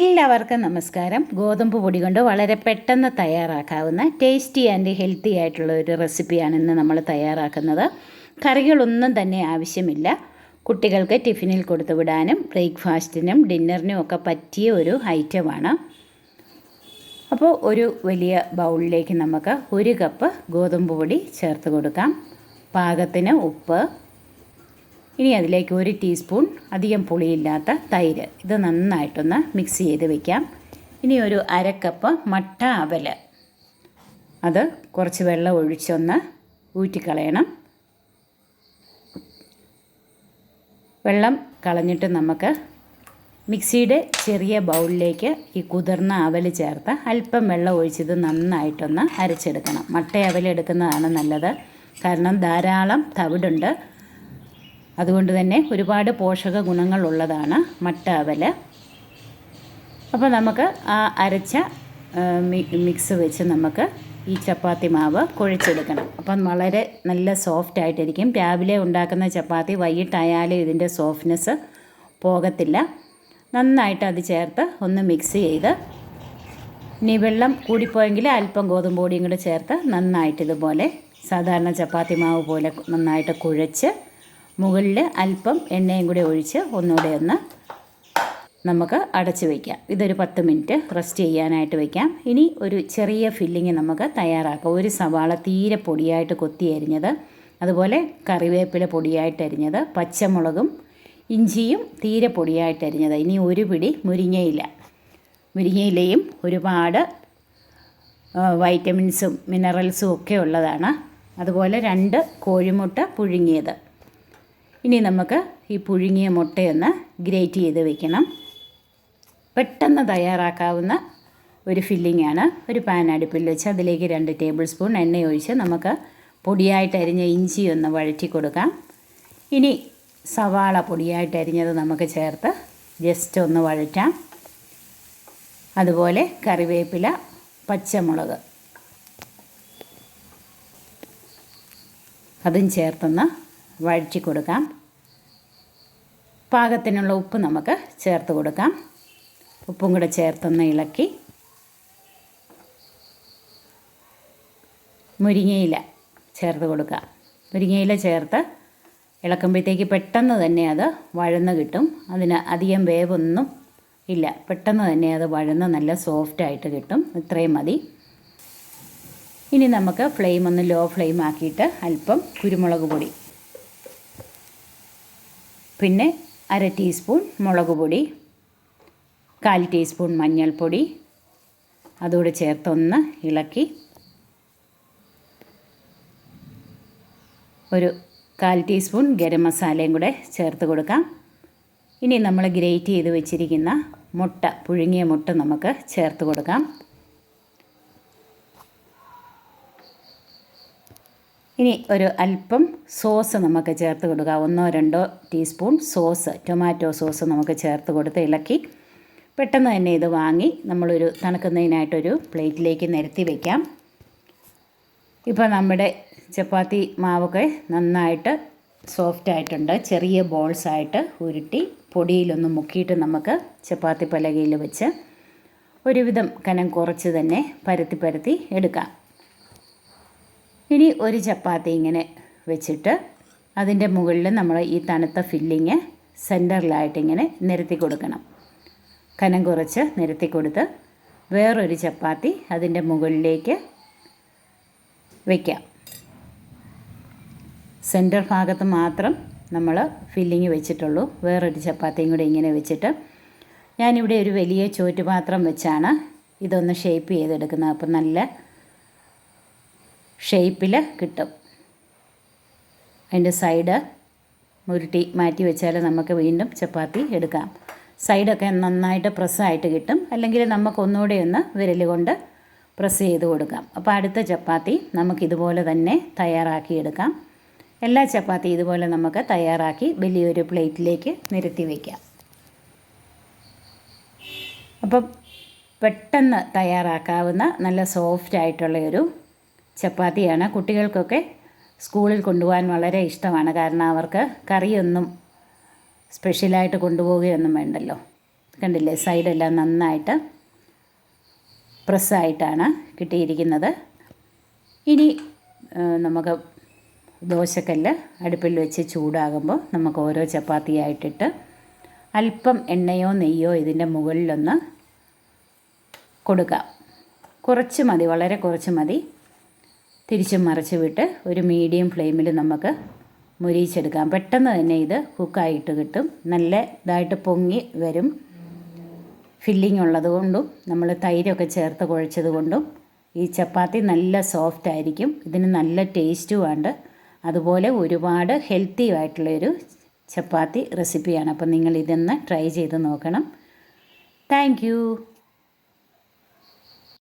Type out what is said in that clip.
എല്ലാവർക്കും നമസ്കാരം. ഗോതമ്പ് പൊടി കൊണ്ട് വളരെ പെട്ടെന്ന് തയ്യാറാക്കാവുന്ന ടേസ്റ്റി ആൻഡ് ഹെൽത്തി ആയിട്ടുള്ള ഒരു റെസിപ്പിയാണ് ഇന്ന് നമ്മൾ തയ്യാറാക്കുന്നത്. കറികളൊന്നും തന്നെ ആവശ്യമില്ല. കുട്ടികൾക്ക് ടിഫിനിൽ കൊടുത്തു വിടാനും ബ്രേക്ക്ഫാസ്റ്റിനും ഡിന്നറിനും ഒക്കെ പറ്റിയ ഒരു ഐറ്റമാണ്. അപ്പോൾ ഒരു വലിയ ബൗളിലേക്ക് നമുക്ക് 1 കപ്പ് ഗോതമ്പ് പൊടി ചേർത്ത് കൊടുക്കാം. പാകത്തിന് ഉപ്പ്, ഇനി അതിലേക്ക് 1 ടീസ്പൂൺ അധികം പുളിയില്ലാത്ത തൈര്. ഇത് നന്നായിട്ടൊന്ന് മിക്സ് ചെയ്ത് വയ്ക്കാം. ഇനി ഒരു 1/2 കപ്പ് മട്ട അവൽ, അത് കുറച്ച് വെള്ളം ഒഴിച്ചൊന്ന് ഊറ്റിക്കളയണം. വെള്ളം കളഞ്ഞിട്ട് നമുക്ക് മിക്സിയുടെ ചെറിയ ബൗളിലേക്ക് ഈ കുതിർന്ന അവൽ ചേർത്ത് അല്പം വെള്ളം ഒഴിച്ചത് നന്നായിട്ടൊന്ന് അരച്ചെടുക്കണം. മട്ട അവൽ എടുക്കുന്നതാണ് നല്ലത്, കാരണം ധാരാളം തവിടുണ്ട്. അതുകൊണ്ട് തന്നെ ഒരുപാട് പോഷക ഗുണങ്ങളുള്ളതാണ് മട്ട അവൽ. അപ്പോൾ നമുക്ക് ആ അരച്ച മിക്സ് വെച്ച് നമുക്ക് ഈ ചപ്പാത്തി മാവ് കുഴച്ചെടുക്കണം. അപ്പം വളരെ നല്ല സോഫ്റ്റ് ആയിട്ടിരിക്കും. രാവിലെ ഉണ്ടാക്കുന്ന ചപ്പാത്തി വൈകിട്ടായാലും ഇതിൻ്റെ സോഫ്റ്റ്നെസ് പോകത്തില്ല. നന്നായിട്ട് അത് ചേർത്ത് ഒന്ന് മിക്സ് ചെയ്ത്, ഇനി വെള്ളം കൂടിപ്പോയെങ്കിൽ അല്പം ഗോതമ്പ് പൊടിയും കൂടെ ചേർത്ത് നന്നായിട്ട് ഇതുപോലെ സാധാരണ ചപ്പാത്തി മാവ് പോലെ നന്നായിട്ട് കുഴച്ച് മുകളിൽ അല്പം എണ്ണയും കൂടി ഒഴിച്ച് ഒന്നുകൂടെ ഒന്ന് നമുക്ക് അടച്ച് വയ്ക്കാം. ഇതൊരു 10 മിനിറ്റ് റെസ്റ്റ് ചെയ്യാനായിട്ട് വയ്ക്കാം. ഇനി ഒരു ചെറിയ ഫില്ലിങ് നമുക്ക് തയ്യാറാക്കാം. 1 സവാള തീരെ പൊടിയായിട്ട് കൊത്തി അരിഞ്ഞത്, അതുപോലെ കറിവേപ്പില പൊടിയായിട്ട് അരിഞ്ഞത്, പച്ചമുളകും ഇഞ്ചിയും തീരെ പൊടിയായിട്ട് അരിഞ്ഞത്, ഇനി 1 പിടി മുരിങ്ങയില. മുരിങ്ങയിലയും ഒരുപാട് വൈറ്റമിൻസും മിനറൽസും ഒക്കെ ഉള്ളതാണ്. അതുപോലെ 2 കോഴിമുട്ട പുഴുങ്ങിയത്. ഇനി നമുക്ക് ഈ പുഴുങ്ങിയ മുട്ടയൊന്ന് ഗ്രേറ്റ് ചെയ്ത് വെക്കണം. പെട്ടെന്ന് തയ്യാറാക്കാവുന്ന ഒരു ഫില്ലിങ്ങാണ്. ഒരു പാൻ അടുപ്പിൽ വെച്ച് അതിലേക്ക് 2 ടേബിൾ സ്പൂൺ എണ്ണ ഒഴിച്ച് നമുക്ക് പൊടിയായിട്ട് അരിഞ്ഞ ഇഞ്ചി ഒന്ന് വഴറ്റി കൊടുക്കാം. ഇനി സവാള പൊടിയായിട്ട് അരിഞ്ഞത് നമുക്ക് ചേർത്ത് ജസ്റ്റ് ഒന്ന് വഴറ്റാം. അതുപോലെ കറിവേപ്പില, പച്ചമുളക് അതും ചേർത്തൊന്ന് വഴറ്റി കൊടുക്കാം. പാകത്തിനുള്ള ഉപ്പ് നമുക്ക് ചേർത്ത് കൊടുക്കാം. ഉപ്പും കൂടെ ചേർത്തൊന്ന് ഇളക്കി മുരിങ്ങയില ചേർത്ത് കൊടുക്കാം. മുരിങ്ങയില ചേർത്ത് ഇളക്കുമ്പോഴത്തേക്ക് പെട്ടെന്ന് തന്നെ അത് വഴന്ന് കിട്ടും. അതിന് അധികം വേവൊന്നും ഇല്ല, പെട്ടെന്ന് തന്നെ അത് വഴന്ന് നല്ല സോഫ്റ്റായിട്ട് കിട്ടും. ഇത്രയും മതി. ഇനി നമുക്ക് ഫ്ലെയിം ഒന്ന് ലോ ഫ്ലെയിം ആക്കിയിട്ട് അല്പം കുരുമുളക് പൊടി, പിന്നെ 1/2 ടീസ്പൂൺ മുളക് പൊടി, 1/4 ടീസ്പൂൺ മഞ്ഞൾപ്പൊടി അതുകൂടെ ചേർത്തൊന്ന് ഇളക്കി ഒരു 1/4 ടീസ്പൂൺ ഗരം മസാലയും കൂടെ ചേർത്ത് കൊടുക്കാം. ഇനി നമ്മൾ ഗ്രേറ്റ് ചെയ്ത് വെച്ചിരിക്കുന്ന മുട്ട, പുഴുങ്ങിയ മുട്ട നമുക്ക് ചേർത്ത് കൊടുക്കാം. ഇനി ഒരു അല്പം സോസ് നമുക്ക് ചേർത്ത് കൊടുക്കാം. 1-2 ടീസ്പൂൺ സോസ്, ടൊമാറ്റോ സോസ് നമുക്ക് ചേർത്ത് കൊടുത്ത് ഇളക്കി പെട്ടെന്ന് തന്നെ ഇത് വാങ്ങി നമ്മളൊരു തണുക്കുന്നതിനായിട്ടൊരു പ്ലേറ്റിലേക്ക് നിരത്തി വയ്ക്കാം. ഇപ്പോൾ നമ്മുടെ ചപ്പാത്തി മാവൊക്കെ നന്നായിട്ട് സോഫ്റ്റ് ആയിട്ടുണ്ട്. ചെറിയ ബോൾസായിട്ട് ഉരുട്ടി പൊടിയിലൊന്ന് മുക്കിയിട്ട് നമുക്ക് ചപ്പാത്തി പലകയിൽ വെച്ച് ഒരുവിധം കനം കുറച്ച് തന്നെ പരത്തി എടുക്കാം. ഇനി ഒരു ചപ്പാത്തി ഇങ്ങനെ വെച്ചിട്ട് അതിൻ്റെ മുകളിൽ നമ്മൾ ഈ തണുത്ത ഫില്ലിങ് സെൻറ്ററിലായിട്ട് ഇങ്ങനെ നിരത്തി കൊടുക്കണം. കനം കുറച്ച് നിരത്തി കൊടുത്ത് വേറൊരു ചപ്പാത്തി അതിൻ്റെ മുകളിലേക്ക് വയ്ക്കാം. സെൻറ്റർ ഭാഗത്ത് മാത്രം നമ്മൾ ഫില്ലിങ് വെച്ചിട്ടുള്ളൂ. വേറൊരു ചപ്പാത്തിയും കൂടെ ഇങ്ങനെ വെച്ചിട്ട് ഞാനിവിടെ ഒരു വലിയ ചോറ്റുപാത്രം വെച്ചാണ് ഇതൊന്ന് ഷേപ്പ് ചെയ്തെടുക്കുന്നത്. അപ്പം നല്ല ഷേപ്പിൽ കിട്ടും. അതിൻ്റെ സൈഡ് ഉരുട്ടി മാറ്റി വെച്ചാൽ നമുക്ക് വീണ്ടും ചപ്പാത്തി എടുക്കാം. സൈഡൊക്കെ നന്നായിട്ട് പ്രസ്സായിട്ട് കിട്ടും. അല്ലെങ്കിൽ നമുക്ക് ഒന്നുകൂടെ ഒന്ന് വിരൽ കൊണ്ട് പ്രസ് ചെയ്ത് കൊടുക്കാം. അപ്പോൾ അടുത്ത ചപ്പാത്തി നമുക്കിതുപോലെ തന്നെ തയ്യാറാക്കിയെടുക്കാം. എല്ലാ ചപ്പാത്തി ഇതുപോലെ നമുക്ക് തയ്യാറാക്കി വലിയൊരു പ്ലേറ്റിലേക്ക് നിരത്തി വയ്ക്കാം. അപ്പം പെട്ടെന്ന് തയ്യാറാക്കാവുന്ന നല്ല സോഫ്റ്റ് ആയിട്ടുള്ളൊരു ചപ്പാത്തിയാണ്. കുട്ടികൾക്കൊക്കെ സ്കൂളിൽ കൊണ്ടുപോകാൻ വളരെ ഇഷ്ടമാണ്. കാരണം അവർക്ക് കറിയൊന്നും സ്പെഷ്യലായിട്ട് കൊണ്ടുപോവുകയൊന്നും വേണ്ടല്ലോ. കണ്ടില്ലേ, സൈഡെല്ലാം നന്നായിട്ട് പ്രസ്സായിട്ടാണ് കിട്ടിയിരിക്കുന്നത്. ഇനി നമുക്ക് ദോശക്കല്ല് അടുപ്പിൽ വെച്ച് ചൂടാകുമ്പോൾ നമുക്ക് ഓരോ ചപ്പാത്തിയായിട്ടിട്ട് അല്പം എണ്ണയോ നെയ്യോ ഇതിൻ്റെ മുകളിലൊന്ന് കൊടുക്കാം. കുറച്ച് മതി, വളരെ കുറച്ച് മതി. തിരിച്ചും മറിച്ച് വിട്ട് ഒരു മീഡിയം ഫ്ലെയിമിൽ നമുക്ക് മുരിയിച്ചെടുക്കാം. പെട്ടെന്ന് തന്നെ ഇത് കുക്കായിട്ട് കിട്ടും. നല്ല ഇതായിട്ട് പൊങ്ങി വരും. ഫില്ലിംഗ് ഉള്ളതുകൊണ്ടും നമ്മൾ തൈരൊക്കെ ചേർത്ത് കുഴച്ചത് കൊണ്ടും ഈ ചപ്പാത്തി നല്ല സോഫ്റ്റ് ആയിരിക്കും. ഇതിന് നല്ല ടേസ്റ്റുമുണ്ട്. അതുപോലെ ഒരുപാട് ഹെൽത്തി ആയിട്ടുള്ളൊരു ചപ്പാത്തി റെസിപ്പിയാണ്. അപ്പം നിങ്ങൾ ഇതൊന്ന് ട്രൈ ചെയ്ത് നോക്കണം. Thank you.